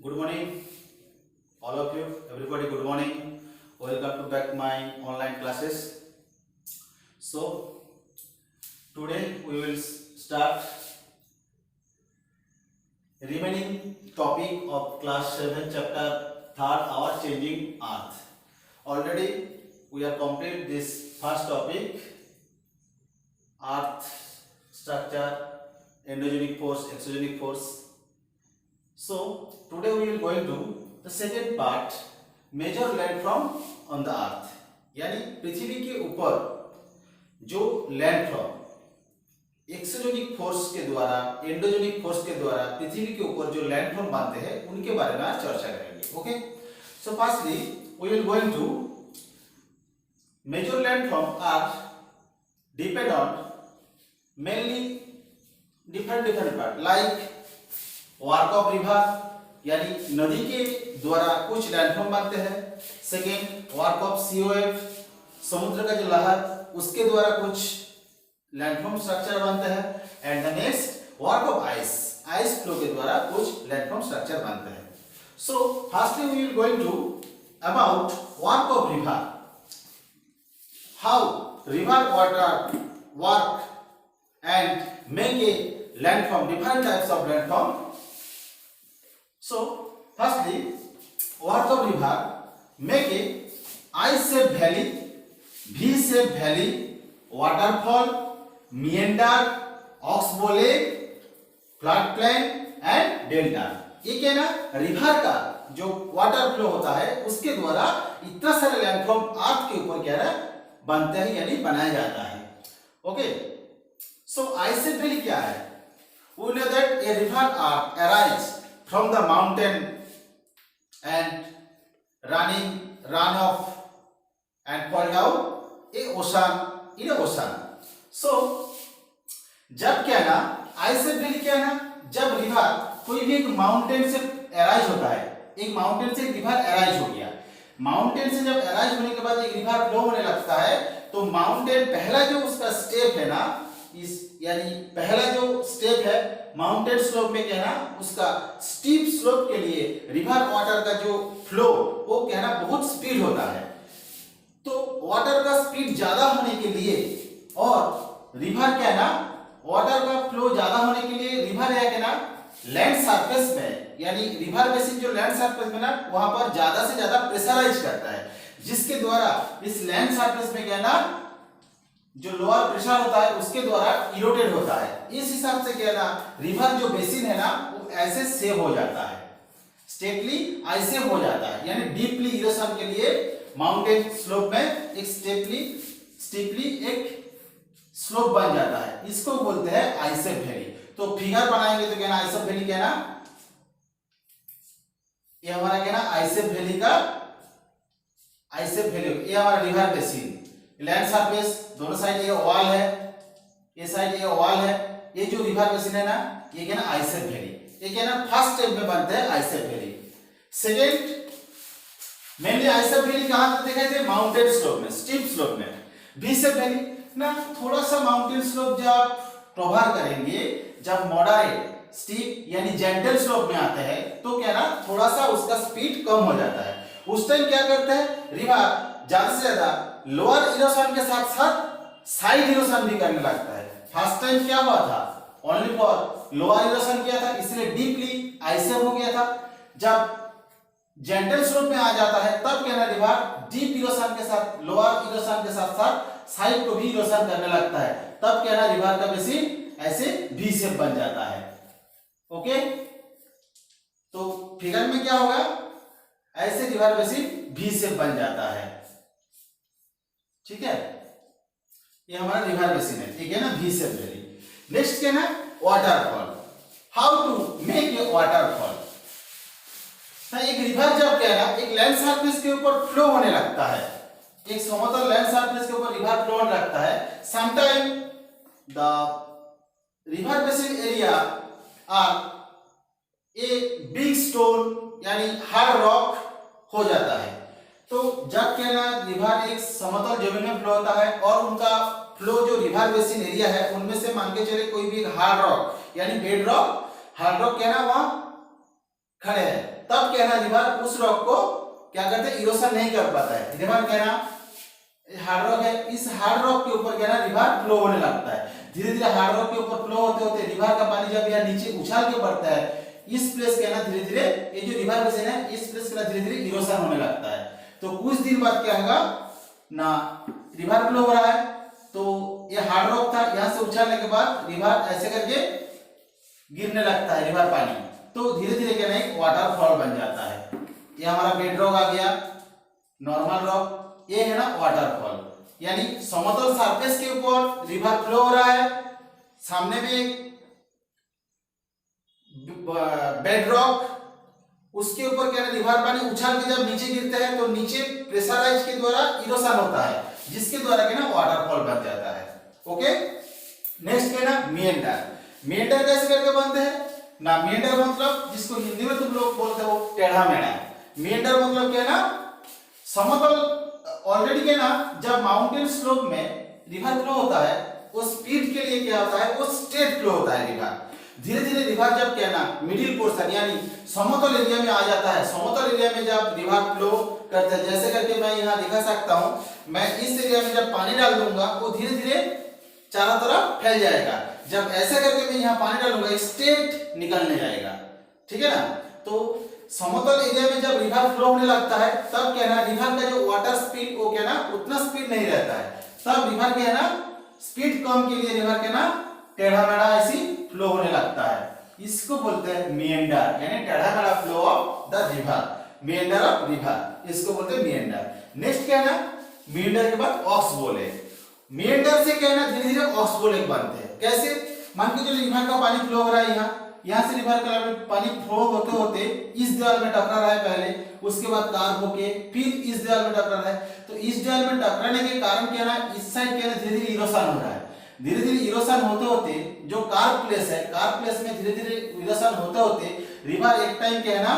Good morning, all of you. Everybody, good morning. Welcome to back my online classes. So today we will start remaining topic of class 7, chapter 3rd, our changing earth. Already we are complete this first topic, earth structure, endogenic force, exogenic force. So today we will going to the second part, major landform on the earth, यानी पृथ्वी के ऊपर जो landform exogenic force के द्वारा, endogenic force के द्वारा पृथ्वी के ऊपर जो लैंडफॉर्म बनते हैं उनके बारे में आज चर्चा करेंगे. Okay, so firstly we will going to major landform are depend on mainly different part like work of river, यानी नदी के द्वारा कुछ लैंडफॉर्म बनते हैं. Second, work of sea wave, समुद्र का जो लहर उसके द्वारा कुछ लैंडफॉर्म स्ट्रक्चर बनते हैं. And the next, work of ice, ice flow के द्वारा कुछ लैंडफॉर्म स्ट्रक्चर बनते हैं. So firstly we will going to about work of river, how river water work and make a landform, different types of landform. So firstly, work of river make a I-shaped valley, V-shaped valley, waterfall, meander, oxbow lake, floodplain and delta. ये क्या ना, river का जो water flow होता है उसके द्वारा इतना सारे लैंडफॉर्म अर्थ के ऊपर क्या है बनते हैं, यानी बनाया जाता है. ओके, सो I-shaped valley क्या है? We know that a river arises from the mountain and run off and fall down a ocean in a ocean. So जब क्या ना I-shaped valley क्या ना, जब रिवर कोई भी एक माउंटेन से अराइज होता है, एक माउंटेन से एक रिवर अराइज हो गया, माउंटेन से जब अराइज होने के बाद एक रिवर फ्लो होने लगता है, तो माउंटेन पहला जो उसका स्टेप है ना, इस यानी पहला जो स्टेप है माउंटेन स्लोप में क्या है ना, उसका स्टीप स्लोप के लिए रिवर वाटर का जो फ्लो वो क्या है ना बहुत स्पीड होता है. तो वाटर का स्पीड ज्यादा होने के लिए और रिवर क्या है ना, वाटर का फ्लो ज्यादा होने के लिए रिवर है क्या ना लैंड सरफेस में, यानी रिवर बेसिन जो लैंड सरफेस में ना वहां पर ज्यादा से ज्यादा प्रेशराइज करता है, जिसके द्वारा इस लैंड सरफेस में क्या है ना जो लोअर प्रेशर होता है उसके द्वारा इरोटेड होता है. इस हिसाब से क्या है ना रिवर जो बेसिन है ना वो ऐसे सेव हो जाता है, स्टेटली ऐसे हो जाता है, यानी डीपली इरोशन के लिए माउंटेन स्लोप में एक स्टीपली एक स्लोप बन जाता है, इसको बोलते हैं I-shaped वैली. तो फिगर बनाएंगे तो क्या ना I-shaped वैली क्या ना, ये हमारा क्या ना I-shaped वैली का I-shaped वैली, ये हमारा रिवर बेसिन, लैंड सरफेस दोनों साइड ये ओवल है, ये साइड ये ओवल है, ये जो रिवर बेसिन है ना ये क्या ना I-shaped वैली, ये क्या ना फर्स्ट स्टेप में बनते हैं I-shaped valley. Second mainly I-shaped valley कहां पे दिखाई दे, माउंटेन स्लोप में, स्टीप स्लोप में. V-shaped वैली ना थोड़ा सा माउंटेन स्लोप जब कवर करेंगे, जब मॉडरेट स्टीप यानी जेंटल स्लोप में आते हैं तो क्या ना थोड़ा सा उसका स्पीड कम हो जाता है. उस टाइम क्या करते हैं रिवर ज्यादा से ज्यादा लोअर इरोशन के साथ साथ साइड इरोशन भी करने लगता है. फर्स्ट टाइम क्या हुआ था, ओनली फॉर लोअर इरोशन किया था, इसलिए डीपली I-shaped हो गया था. जब जेंटल स्लोप में आ जाता है तब क्या ना रिवर डीप इरोशन के साथ लोअर इरोशन के साथ साथ साइड को भी इरोशन करने लगता है, तब क्या ना रिवर का बेसिन ऐसे V शेप बन जाता है. ओके, तो फिगर में क्या होगा, ऐसे रिवर बेसिन V शेप बन जाता है. ठीक है, ये हमारा रिवर बेसिन है, ठीक है ना, V-shaped वैली. नेक्स्ट क्या ना waterfall, how to make a waterfall. एक रिवर जब क्या ना एक लैंड सरफेस के ऊपर फ्लो होने लगता है, एक समतल लैंड सरफेस के ऊपर रिवर फ्लो होने लगता है, sometime the river basin area are a big stone यानी हार्ड रॉक हो जाता है. तो जब क्या ना रिवर एक समतल जमीन में फ्लो होता है और उनका फ्लो जो रिवर बेसिन एरिया है उनमें से मान के चले कोई भी हार्ड रॉक यानी बेड रॉक, हार्ड रॉक क्या ना वहां खड़े हैं, तब क्या है ना रिवर उस रॉक को क्या करते हैं, इरोशन नहीं कर पाता है। रिवर क्या है ना हार्ड रॉक है, इस हार्ड रॉक के ऊपर क्या है ना रिवर फ्लो होने लगता है। धीरे धीरे हार्ड रॉक के ऊपर फ्लो होते होते रिवर का पानी जब यहाँ नीचे उछाल के बढ़ता है, इस प्लेस के ना धीरे धीरे ये जो रिवर बेसिन है इस प्लेस का धीरे धीरे इरोशन होने लगता है। तो कुछ दिन बाद क्या होगा ना रिवर फ्लो हो रहा है, तो ये हार्ड रॉक था, यहाँ से उछालने के बाद रिवर ऐसे करके गिरने लगता है रिवर पानी, तो धीरे धीरे क्या ना एक वाटरफॉल बन जाता है। ये हमारा बेड रॉक आ गया, नॉर्मल रॉक, ये है ना वाटरफॉल, यानी समतल सरफेस के ऊपर रिवर फ्लो हो रहा है, सामने में बेड रॉक, उसके ऊपर क्या है रिवर पानी उछाल के जब नीचे गिरता है तो नीचे प्रेशराइज के द्वारा इरोशन होता है, जिसके द्वारा क्या ना वाटरफॉल बन जाता है। ओके, नेक्स्ट क्या ना मिएंडर। मिएंडर कैसे करके बनते हैं ना, मिएंडर मतलब जिसको हिंदी में तुम लोग बोलते हो टेढ़ा मेढ़ा। मिएंडर मतलब क्या है ना समतल, ऑलरेडी क्या ना जब माउंटेन स्लोप में रिवर फ्लो होता है वो स्पीड के लिए क्या होता है, वो स्ट्रेट फ्लो होता है रिवर। धीरे धीरे रिवर जब क्या ना मिडिल पोर्शन यानी समतल एरिया में आ जाता है, समतल एरिया में जब रिवर फ्लो करता है, जैसे करके मैं यहाँ दिखा सकता हूँ, मैं इस एरिया में जब पानी डाल दूंगा वो धीरे धीरे चारों तरफ फैल जाएगा। जब ऐसे करके मैं यहाँ पानी डालूंगा स्ट्रेट निकलने जाएगा, ठीक है ना। तो समतल एरिया में जब रिवर फ्लो होने लगता है तब क्या ना रिवर का जो वाटर स्पीड वो क्या ना उतना स्पीड नहीं रहता है, तब रिवर क्या है ना स्पीड कम के लिए रिवर क्या ना टेढ़ा मेढ़ा ऐसी फ्लो होने लगता है। इसको बोलते हैं मिएंडर, यानी टेढ़ा मेढ़ा flow of the river, meander of river, इसको बोलते हैं मिएंडर। नेक्स्ट क्या है ना मिएंडर के बाद ऑक्सबोले। मिएंडर से क्या है ना धीरे धीरे ऑक्सबोले बनते हैं। कैसे, मान के चलो रिवर का पानी फ्लो हो रहा है, यहाँ से रिवर का पानी फ्लो होते होते इस दीवार में टकरा रहा है पहले, उसके बाद कार होके फिर इस दीवार में टकरा रहा है, तो इस दीवार में टकराने के कारण क्या ना इस साइड क्या ना धीरे धीरे इरोशन हो रहा है। धीरे धीरे इरोशन होते होते जो कार प्लेस है, कार प्लेस में धीरे धीरे इरोशन होते होते रिवर एक टाइम क्या है ना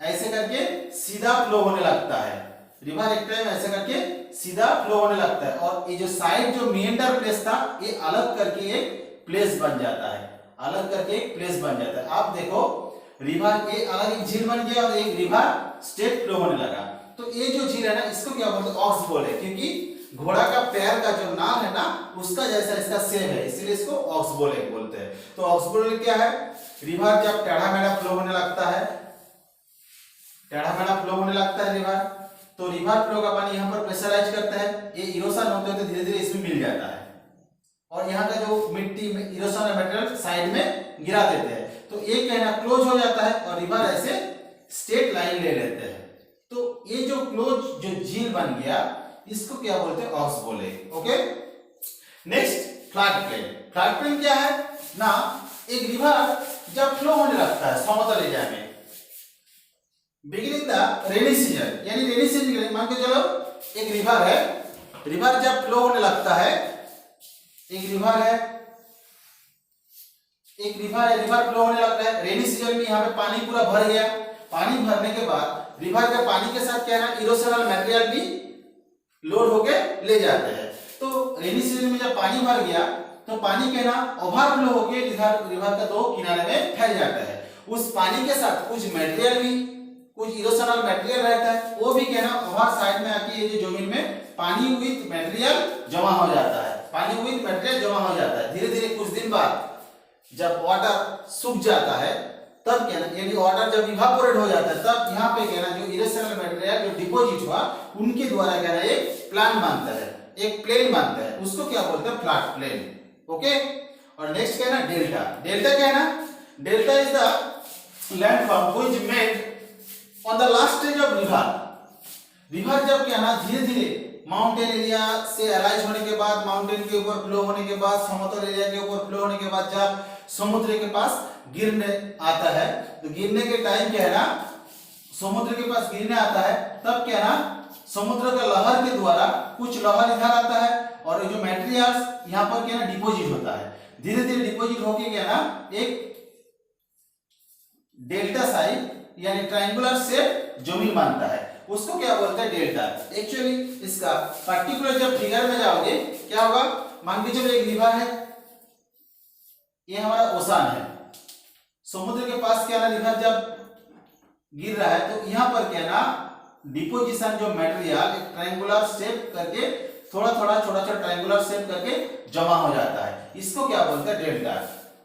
ऐसे करके सीधा फ्लो होने लगता है, रिवर एक टाइम ऐसे करके सीधा फ्लो होने लगता है, और ये जो साइड जो मिएंडर प्लेस था ये अलग करके एक प्लेस बन जाता है, अलग करके एक प्लेस बन जाता है। आप देखो रिवर ये अलग एक झील बन गया और एक रिवर स्ट्रेट फ्लो होने लगा, तो ये जो झील है ना इसको क्या बोलते हैं ऑक्सबोले, क्योंकि घोड़ा का पैर का जो नाल है ना उसका जैसा इसका सेम है, इसलिए इसको ऑक्सबोले बोलते हैं। तो ऑक्सबोले क्या है, रिवर जब टेढ़ा मेढ़ा फ्लो होने लगता है, टेढ़ा मेढ़ा फ्लो होने लगता है रिवर, तो रिवर फ्लो का पानी यहाँ पर प्रेशराइज करता है, ये इरोशन होते होते धीरे धीरे इसमें मिल जाता है, और यहाँ का जो मिट्टी में इरोशन मटेरियल साइड में गिरा देते हैं, तो ये क्या है ना क्लोज हो जाता है और रिवर ऐसे स्ट्रेट लाइन ले लेते हैं। तो ये जो क्लोज जो झील बन गया इसको क्या बोलते हैं oxbow lake. Okay, next flood plain. Flood plain क्या है ना, एक रिवर जब फ्लो होने लगता है समतल एरिया में, बिगिनिंग द रेनी सीजन, यानी रेनी सीजन मान के चलो एक रिवर है, रिवर जब फ्लो होने लगता है, एक रिवर है, एक रिवर है, रिवर फ्लो होने लगता है रेनी सीजन में, यहाँ पे पानी पूरा भर गया, पानी भरने के बाद रिवर के पानी के साथ क्या है ना इरोशनल मटेरियल भी लोड होके ले जाते हैं। तो रेनी सीजन में जब पानी भर गया तो पानी के ना ओवरफ्लो होके रिवर का दो किनारे में फैल जाता है, उस पानी के साथ कुछ मटेरियल भी, कुछ इरोशनल मटेरियल रहता है, वो भी क्या ना ओवर साइड में आके ये जो जमीन में पानी विद मटेरियल जमा हो जाता है, पानी विद मटेरियल जमा हो जाता है। धीरे धीरे कुछ दिन बाद जब वाटर सूख जाता है तब क्या ना, यानी वाटर जब इवापोरेट हो जाता है तब यहाँ पे क्या ना जो इरोशनल मटेरियल जो डिपॉजिट हुआ उनके द्वारा क्या ना एक प्लान बनता है, एक प्लेन बनता है, उसको क्या बोलते हैं फ्लैट प्लेन। ओके, और नेक्स्ट क्या है ना डेल्टा। डेल्टा क्या है ना, delta is the landform which made on the last stage of river. River जब क्या ना धीरे धीरे माउंटेन एरिया से अराइज होने के बाद, माउंटेन के ऊपर फ्लो होने के बाद, समतल एरिया के ऊपर फ्लो होने के बाद जब समुद्र के पास गिरने आता है, तो गिरने के टाइम क्या है ना समुद्र के पास गिरने आता है तब क्या है ना समुद्र का लहर के द्वारा कुछ लहर इधर आता है और जो मटेरियल्स यहाँ पर क्या ना डिपॉजिट होता है, धीरे धीरे डिपॉजिट होके क्या ना एक डेल्टा साइड यानी ट्रायंगुलर शेप जमीन बनता है, उसको क्या बोलते हैं डेल्टा। एक्चुअली इसका पर्टिकुलर जब फिगर में जाओगे क्या होगा, मान के चलो एक रिवर है, ये हमारा ओशन है, समुद्र के पास क्या ना रिवर जब गिर रहा है तो यहाँ पर क्या ना डिपोजिशन जो मटेरियल एक ट्रायंगुलर शेप करके थोड़ा थोड़ा छोटा छोटा ट्रायंगुलर शेप करके जमा हो जाता है, इसको क्या बोलते हैं डेल्टा।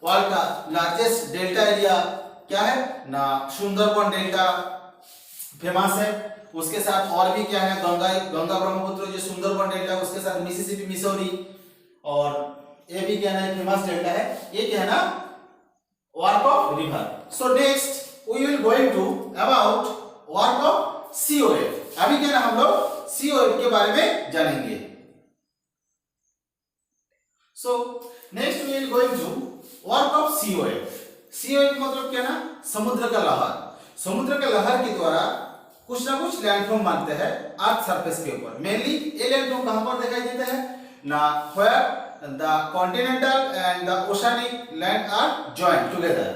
वर्ल्ड का लार्जेस्ट डेल्टा एरिया क्या है ना, सुंदरबन डेल्टा फेमस है। उसके साथ और भी क्या है, गंगा ब्रह्मपुत्र जो सुंदरबन डेल्टा, उसके साथ मिसिसिपी मिसौरी, और ये भी क्या है फेमस डेल्टा है। ये क्या है ना work of river. So next we will going to about work of COF. अभी क्या ना हम लोग सीओएफ के बारे में जानेंगे। So next we will going to work of COF. COF मतलब क्या ना समुद्र का लहर। समुद्र के लहर के द्वारा कुछ ना कुछ लैंडफॉर्म बनते हैं अर्थ सरफेस के ऊपर। मेनली ये लैंडफॉर्म कहां पर दिखाई देते हैं ना, where the continental and the oceanic land are joint together.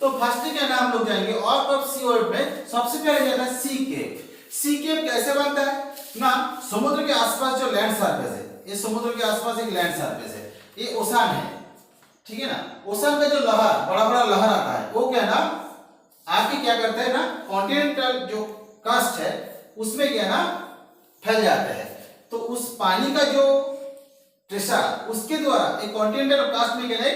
तो फर्स्ट क्या ना हम लोग जाएंगे वर्क ऑफ सीओएफ में। सबसे पहले जाता है सी केप। सी केप कैसे बनता है ना, समुद्र के आसपास जो लैंड सरफेस है, ये समुद्र के आसपास एक लैंड सरफेस है, ये ओशन है, ठीक है ना। ओशन का जो लहर बड़ा बड़ा लहर आता है वो क्या ना आके क्या करता है ना कॉन्टिनेंटल जो कास्ट है उसमें क्या ना फैल जाते हैं। तो उस पानी का जो प्रेशर उसके द्वारा एक कॉन्टिनेंटल कास्ट में क्या है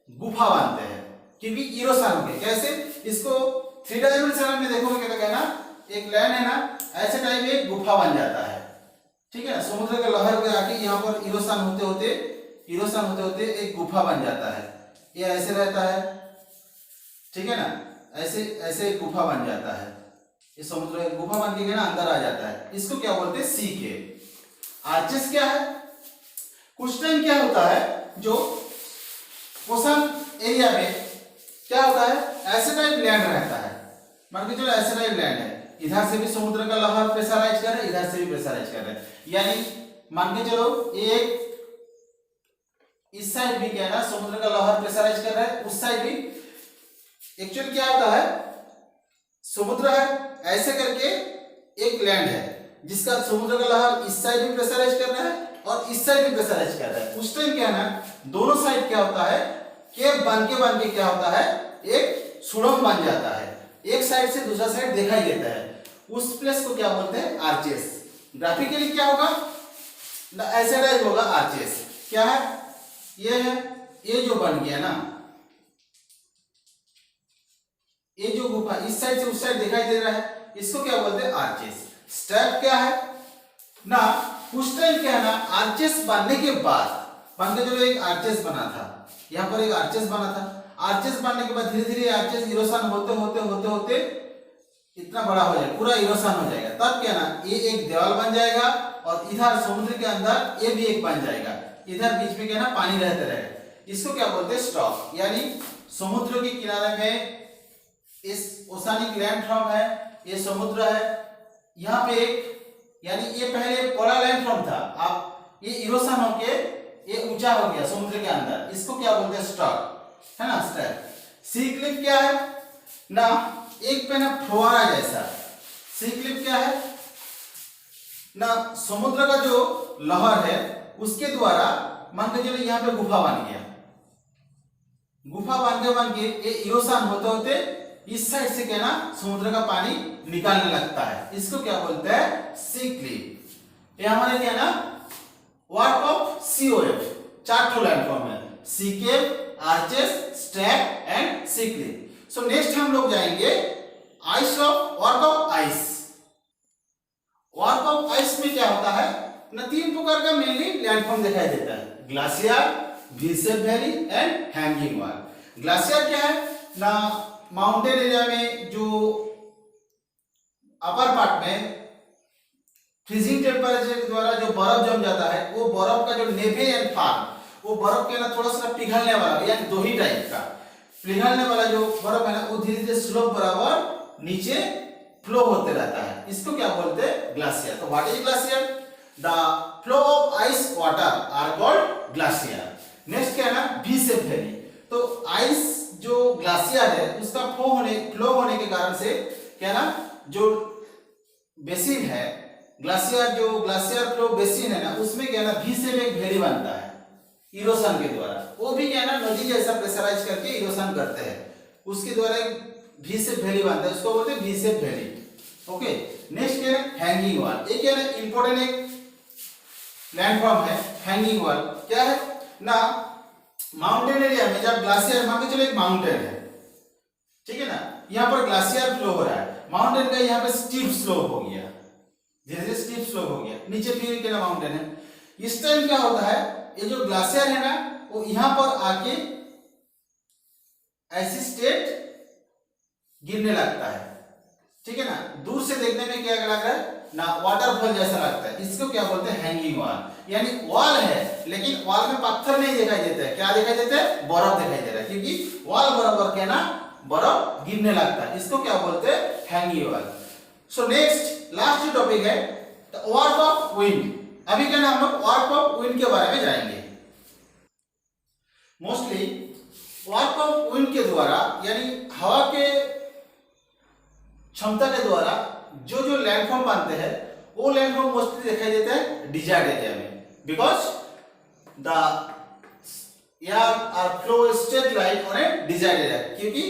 गुफा बनते हैं, क्योंकि इरोशन हो गए। कैसे इसको 3 डायमेंशन में देखोगे क्या कहना, एक लैंड है ना ऐसे टाइप में एक गुफा बन जाता है, ठीक है ना। समुद्र का लहर के आके यहाँ पर इरोशन होते होते एक गुफा बन जाता है। ये ऐसे रहता है, ठीक है ना, ऐसे ऐसे एक गुफा बन जाता है। ये समुद्र गुफा बन के ना अंदर आ जाता है, इसको क्या बोलते हैं सी केप। आर्चेस क्या है, कुछ टाइम क्या होता है जो ओशन एरिया में क्या होता है ऐसे टाइप लैंड रहता है। मान के चलो ऐसे टाइप लैंड है, इधर से भी समुद्र का लहर प्रेशराइज कर रहा है, इधर से भी प्रेशराइज कर रहा है। यानी मान के चलो एक इस साइड भी क्या है ना समुद्र का लहर प्रेशराइज कर रहा है, उस साइड भी एक्चुअली क्या होता है समुद्र है, ऐसे करके एक लैंड है जिसका समुद्र का लहर इस साइड भी प्रेशराइज कर रहा है और इस साइड भी प्रेशराइज कर रहा है। उस टाइम क्या है ना दोनों साइड क्या होता है केप बन के क्या होता है एक सुरंग बन जाता है, एक साइड से दूसरा साइड दिखाई देता है। उस प्लेस को क्या बोलते हैं आर्चेस। ग्राफिकली क्या होगा ऐसे टाइप होगा आर्चेस। क्या है ये है, ये जो बन गया ना ये जो गुफा इस साइड से उस साइड दिखाई दे रहा है, इसको क्या बोलते हैं आर्चेस। स्टेप क्या है ना उस टाइम क्या है ना आर्चेस बनने के बाद मान के चलो एक आर्चेस बना था, यहाँ पर एक आर्चेस बना था। आर्चेस बनने के बाद धीरे धीरे आर्चेस इरोशन होते होते होते होते इतना बड़ा हो जाएगा, पूरा इरोशन हो जाएगा। तब क्या ना ये एक दीवार बन जाएगा और इधर समुद्र के अंदर ये भी एक बन जाएगा, इधर बीच में क्या ना पानी रहते रहेगा। इसको क्या बोलते हैं स्टॉक। यानी समुद्र के किनारे में इस ओशियनिक लैंडफॉर्म है, ये समुद्र है, यहाँ पे एक यानी ये पहले बड़ा लैंडफॉर्म था, अब ये इरोशन होके ये ऊंचा हो गया समुद्र के अंदर, इसको क्या बोलते हैं स्टॉक, है ना स्टैक। सी क्लिफ क्या है ना एक पे ना फुहारा जैसा। सी क्लिफ क्या है ना समुद्र का जो लहर है उसके द्वारा मान के चलो यहाँ पे गुफा बन गया, गुफा बन के ये इरोशन होते होते इस साइड से क्या ना समुद्र का पानी निकालने लगता है, इसको क्या बोलते हैं सी क्लिफ। ये हमारे क्या ना वर्क ऑफ सीओएफ 4 लैंडफॉर्म है, sea cape, arches, stack and sea cliff. So next हम लोग जाएंगे ice of work of ice. Work of ice में क्या होता है ना 3 प्रकार का मेनली लैंडफॉर्म दिखाई देता है, glacier, V shape valley and hanging wall. Glacier क्या है ना माउंटेन एरिया में जो अपर पार्ट में फ्रीजिंग टेम्परेचर के द्वारा जो बर्फ जम जाता है वो बर्फ का जो नेवे एंड फॉर्म वो बर्फ के ना थोड़ा सा पिघलने वाला यानी दोही टाइप का पिघलने वाला जो बर्फ है ना वो धीरे धीरे स्लोप बराबर नीचे फ्लो होते रहता है, इसको क्या बोलते हैं ग्लाशियर। तो what is glacier, the flow of ice water are called glacier. Next क्या है ना वी शेप वैली। तो आइस जो ग्लाशियर है उसका फ्लो होने के कारण से क्या ना जो बेसिन है ग्लाशियर फ्लो बेसिन है ना उसमें क्या ना वी शेप एक वैली बनता है इरोशन के द्वारा। वो भी क्या ना नदी जैसा प्रेशराइज करके इरोशन करते हैं, उसके द्वारा एक वी शेप वैली बनता है, उसको बोलते हैं we shape valley. Okay, next क्या है, हैंगिंग वॉल। ये क्या है, इंपॉर्टेंट एक लैंडफॉर्म है हैंगिंग वॉल। क्या है ना, माउंटेन एरिया में जब ग्लाशियर, मान के चलो एक माउंटेन है, ठीक है ना, यहाँ पर ग्लाशियर फ्लो हो रहा है, माउंटेन का यहाँ पे स्टीप स्लोप हो गया, धीरे धीरे स्टीप स्लोप हो गया, नीचे फिर क्या ना माउंटेन है। इस टाइम क्या होता है, ये जो ग्लाशियर है ना वो यहाँ पर आके ऐसी स्टेट गिरने लगता है, ठीक है ना। दूर से देखने में क्या लग रहा है ना, वाटरफॉल जैसा लगता है। इसको क्या बोलते हैं, हैंगिंग वॉल। यानी वॉल है लेकिन वॉल में पत्थर नहीं दिखाई देता है, क्या दिखाई देता है, बर्फ दिखाई दे रहा है, क्योंकि वॉल बराबर क्या ना बर्फ गिरने लगता है। इसको क्या बोलते हैं, hanging wall. So next last जो टॉपिक है, द वर्क ऑफ विंड। अभी क्या ना हम लोग वर्क ऑफ विंड के बारे में जानेंगे। मोस्टली वर्क ऑफ विंड के द्वारा, यानी हवा के क्षमता के द्वारा जो जो लैंडफॉर्म बनते हैं, वो लैंडफॉर्म मोस्टली दिखाई देते हैं डिजार्ड एरिया में, because the air are flow straight line on a desert area, क्योंकि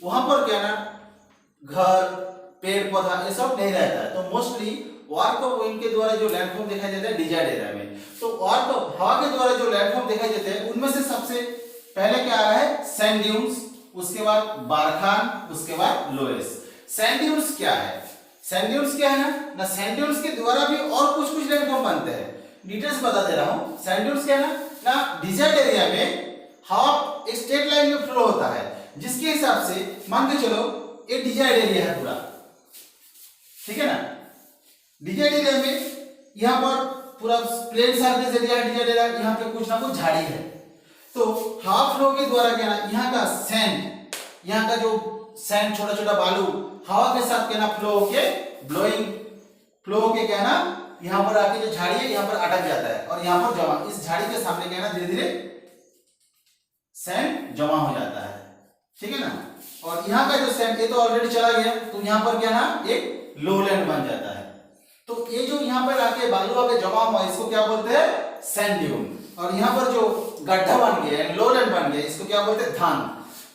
वहां पर क्या ना घर, पेड़ पौधा ये सब नहीं रहता है। तो मोस्टली वार्क ऑफ विंड के द्वारा जो लैंडफॉर्म दिखाई देता है डिजार्ड एरिया में। तो वार्क ऑफ हवा के द्वारा जो लैंडफॉर्म दिखाई देते हैं, उनमें से सबसे पहले क्या आ रहा है, सैंड ड्यून्स, उसके बाद बारखान, उसके बाद लोएस। सैंड ड्यून्स क्या है, सैंड ड्यून्स क्या है ना, सैंड ड्यून्स के द्वारा भी और कुछ कुछ लैंडफॉर्म बनते हैं। डिटेल्स बता दे रहा हूं। सैंड ड्यून्स क्या है ना डिजार्ड एरिया में हवा एक स्ट्रेट लाइन में फ्लो होता है, जिसके हिसाब से मान के चलो ये डिजार्ड एरिया है पूरा, ठीक है ना। डिजार्ड एरिया में यहाँ पर पूरा प्लेन सरफेस एरिया है, डिजार्ड एरिया, यहाँ पे कुछ ना कुछ झाड़ी है। तो हवा फ्लो के द्वारा क्या ना, यहाँ का सैंड, यहाँ का जो सैंड छोटा छोटा बालू हवा के साथ क्या ना फ्लो होके ब्लोइंग फ्लो होके क्या ना यहाँ पर आके जो झाड़ी है यहाँ पर अटक जाता है और यहाँ पर जमा, इस झाड़ी के सामने क्या ना धीरे धीरे सैंड जमा हो जाता है, ठीक है ना। और यहाँ का जो सैंड ये तो ऑलरेडी चला गया, तो यहाँ पर क्या ना एक लोलैंड बन जाता है। तो ये जो यहाँ पर आके बालू आके जमा हुआ, इसको क्या बोलते हैं, सैंड ड्यून। और यहाँ पर जो गड्ढा बन गया है, लोलैंड बन गया, इसको क्या बोलते हैं, धान।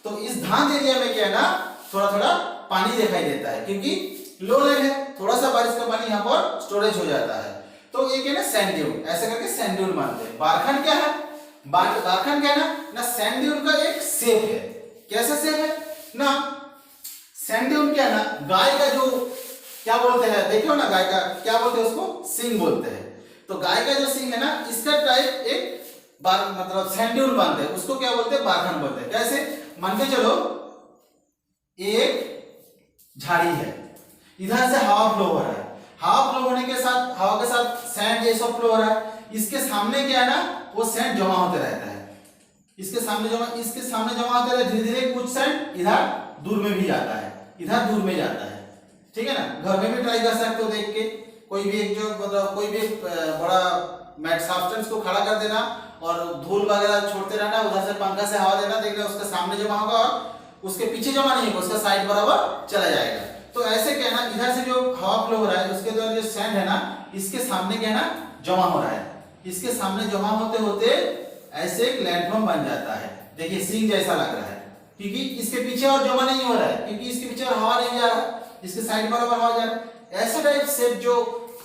तो इस धान एरिया में क्या है ना थोड़ा थोड़ा पानी दिखाई देता है, क्योंकि लोलैंड है, थोड़ा सा बारिश का पानी यहाँ पर स्टोरेज हो जाता है। तो ये क्या है ना सैंड ड्यून, ऐसे करके सैंड ड्यून मानते हैं। बारखान क्या है, बारखान क्या है ना सैंड ड्यून का एक शेप है। कैसे शेप है ना, सैंड ड्यून क्या है ना, गाय का जो क्या बोलते हैं, देखियो ना गाय का क्या बोलते हैं, उसको सिंग बोलते हैं। तो गाय का जो सिंग है ना, इसका टाइप एक मतलब सैंड ड्यून बनते हैं, उसको क्या बोलते हैं, बारखान बोलते हैं। कैसे, मान के चलो एक झाड़ी है, इधर से हवा फ्लो हो रहा है, हवा फ्लो होने के साथ हवा के साथ सैंड ये सब फ्लो हो रहा है। इसके सामने क्या है ना वो सैंड जमा होते रहता है, इसके सामने जमा होते रहता है। धीरे धीरे कुछ सैंड इधर दूर में भी जाता है, इधर दूर में जाता है, ठीक है ना। घर में भी ट्राई कर सकते हो, देख के कोई भी एक जो मतलब कोई भी बड़ा मैट सब्सटेंस को खड़ा कर देना और धूल वगैरह छोड़ते रहना, उधर से पंखा से हवा देना, देखना उसके सामने जमा होगा और उसके पीछे जमा नहीं होगा, उसका साइड बराबर चला जाएगा। तो ऐसे क्या है ना, इधर से जो हवा फ्लो हो रहा है उसके द्वारा जो सैंड है ना इसके सामने क्या है ना जमा हो रहा है, इसके सामने जमा होते होते ऐसे एक लैंडफॉर्म बन जाता है। देखिए सिंग जैसा लग रहा है, क्योंकि इसके पीछे और जमा नहीं हो रहा है, क्योंकि इसके पीछे और हवा नहीं जा रहा, इसके साइड बराबर हवा जा रहा है। ऐसे टाइप शेप जो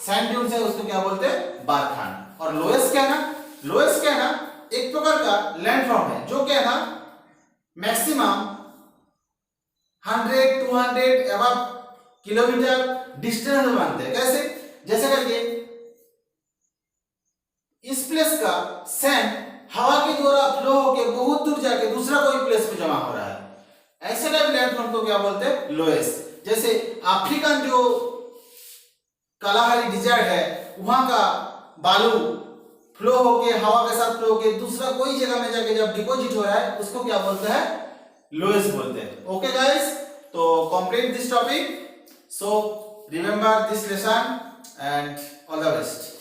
सैंड ड्यून्स है उसको क्या बोलते हैं, बारखान। और लोएस क्या है ना, लोएस क्या है ना एक प्रकार का लैंडफॉर्म है जो क्या है ना मैक्सिमम 100-200 अबव किलोमीटर डिस्टेंस में बनते हैं। कैसे, जैसे करके इस प्लेस का सैंड हवा के द्वारा फ्लो होकर बहुत दूर जाके दूसरा कोई प्लेस पे जमा हो रहा है, ऐसे टाइप लैंडफॉर्म को क्या बोलते हैं, लोएस। जैसे अफ्रीकन जो कालाहारी डिजर्ट है वहां का बालू फ्लो होके हवा के साथ फ्लो होके दूसरा कोई जगह में जाके जब डिपॉजिट हो रहा है उसको क्या बोलते हैं, लोएस बोलते हैं। ओके गाइस, तो complete this topic, so remember this lesson and all the best.